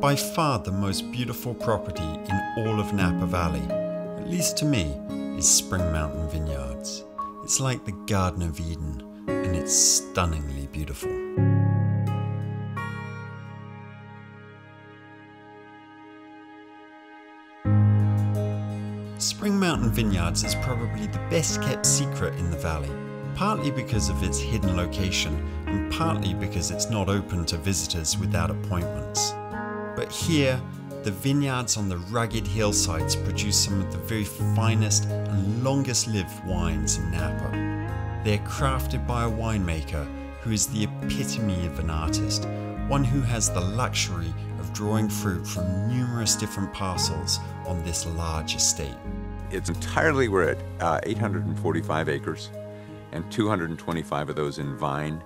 By far the most beautiful property in all of Napa Valley, at least to me, is Spring Mountain Vineyards. It's like the Garden of Eden, and it's stunningly beautiful. Spring Mountain Vineyards is probably the best kept secret in the valley, partly because of its hidden location and partly because it's not open to visitors without appointments. But here, the vineyards on the rugged hillsides produce some of the very finest and longest lived wines in Napa. They're crafted by a winemaker who is the epitome of an artist, one who has the luxury of drawing fruit from numerous different parcels on this large estate. It's entirely, we're at 845 acres and 225 of those in vine.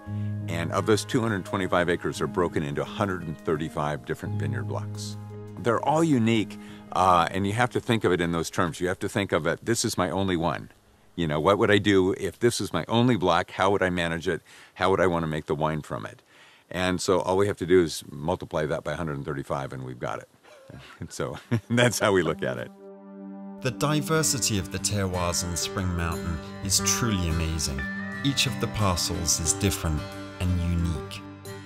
And of those 225 acres are broken into 135 different vineyard blocks. They're all unique, and you have to think of it in those terms. You have to think of it, this is my only one. You know, what would I do if this is my only block? How would I manage it? How would I want to make the wine from it? And so all we have to do is multiply that by 135 and we've got it. And so that's how we look at it. The diversity of the terroirs on Spring Mountain is truly amazing. Each of the parcels is different and unique.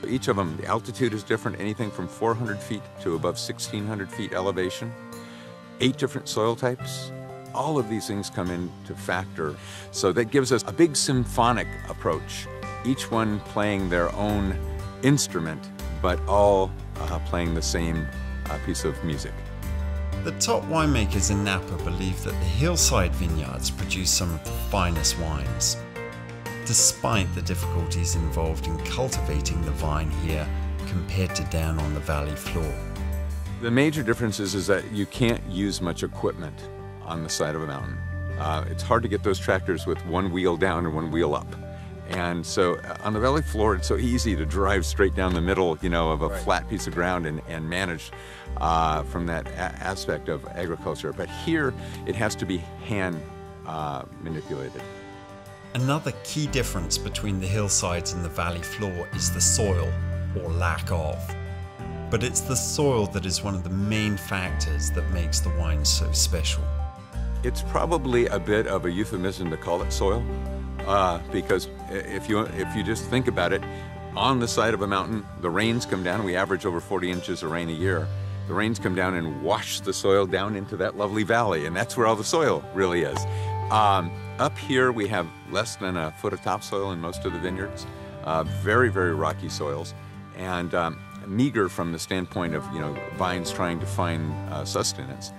Each of them, the altitude is different, anything from 400 feet to above 1,600 feet elevation. 8 different soil types. All of these things come into factor. So that gives us a big symphonic approach, each one playing their own instrument, but all playing the same piece of music. The top winemakers in Napa believe that the hillside vineyards produce some of the finest wines. Despite the difficulties involved in cultivating the vine here compared to down on the valley floor. The major difference is that you can't use much equipment on the side of a mountain. It's hard to get those tractors with one wheel down and one wheel up. And so on the valley floor, it's so easy to drive straight down the middle, you know, of a flat piece of ground and manage from that aspect of agriculture. But here, it has to be hand manipulated. Another key difference between the hillsides and the valley floor is the soil, or lack of. But it's the soil that is one of the main factors that makes the wine so special. It's probably a bit of a euphemism to call it soil, because if you just think about it, on the side of a mountain, the rains come down. We average over 40 inches of rain a year. The rains come down and wash the soil down into that lovely valley, and that's where all the soil really is. Up here, we have less than a foot of topsoil in most of the vineyards. Very, very rocky soils, and meager from the standpoint of, you know, vines trying to find sustenance.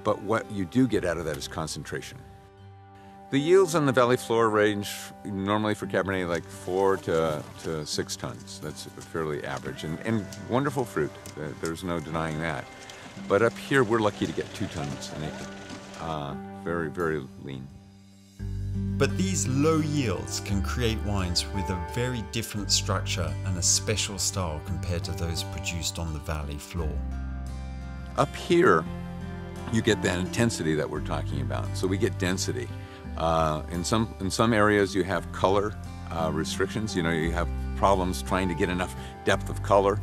But what you do get out of that is concentration. The yields on the valley floor range normally for Cabernet like 4 to 6 tons. That's fairly average, and wonderful fruit. There's no denying that. But up here, we're lucky to get 2 tons an acre. Very, very lean. But these low yields can create wines with a very different structure and a special style compared to those produced on the valley floor. Up here, you get that intensity that we're talking about. So we get density. In some areas, you have color restrictions. You know, you have problems trying to get enough depth of color.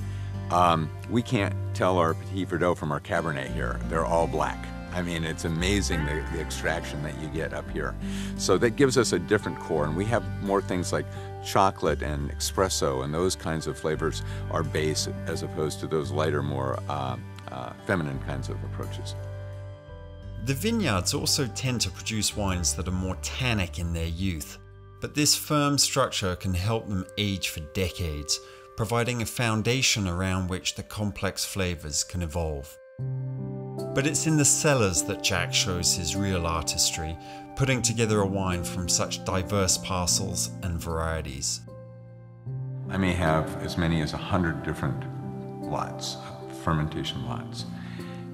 We can't tell our Petit Verdot from our Cabernet here. They're all black. I mean, it's amazing the extraction that you get up here. So that gives us a different core, and we have more things like chocolate and espresso, and those kinds of flavors are base as opposed to those lighter, more feminine kinds of approaches. The vineyards also tend to produce wines that are more tannic in their youth, but this firm structure can help them age for decades, providing a foundation around which the complex flavors can evolve. But it's in the cellars that Jack shows his real artistry, putting together a wine from such diverse parcels and varieties. I may have as many as 100 different lots, fermentation lots.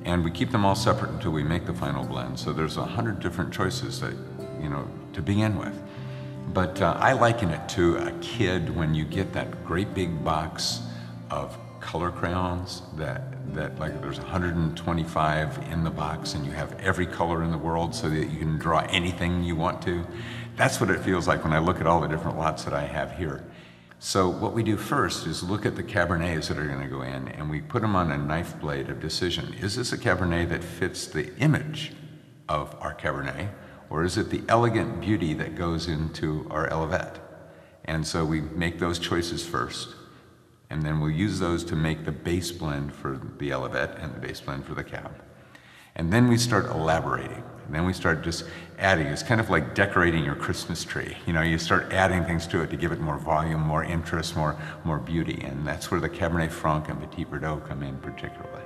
And we keep them all separate until we make the final blend. So there's 100 different choices that, you know, to begin with. But I liken it to a kid when you get that great big box of color crayons that like there's 125 in the box and you have every color in the world so that you can draw anything you want to. That's what it feels like when I look at all the different lots that I have here. So what we do first is look at the Cabernets that are going to go in, and we put them on a knife blade of decision. Is this a Cabernet that fits the image of our Cabernet, or is it the elegant beauty that goes into our Elevette? And so we make those choices first, and then we'll use those to make the base blend for the Elevette and the base blend for the Cab. And then we start elaborating. And then we start just adding. It's kind of like decorating your Christmas tree. You know, you start adding things to it to give it more volume, more interest, more beauty. And that's where the Cabernet Franc and Petit Verdot come in particularly.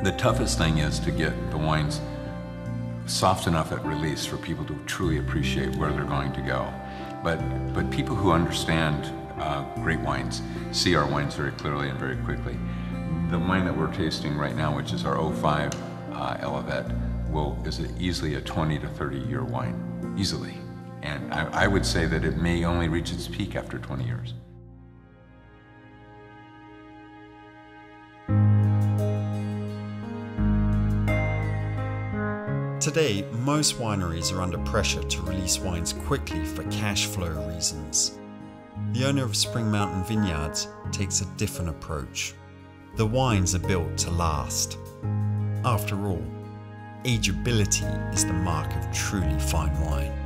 The toughest thing is to get the wines soft enough at release for people to truly appreciate where they're going to go. But people who understand great wines see our wines very clearly and very quickly. The wine that we're tasting right now, which is our 05 Elevette, is easily a 20 to 30 year wine, easily. And I would say that it may only reach its peak after 20 years. Today, most wineries are under pressure to release wines quickly for cash flow reasons. The owner of Spring Mountain Vineyards takes a different approach. The wines are built to last. After all, ageability is the mark of truly fine wine.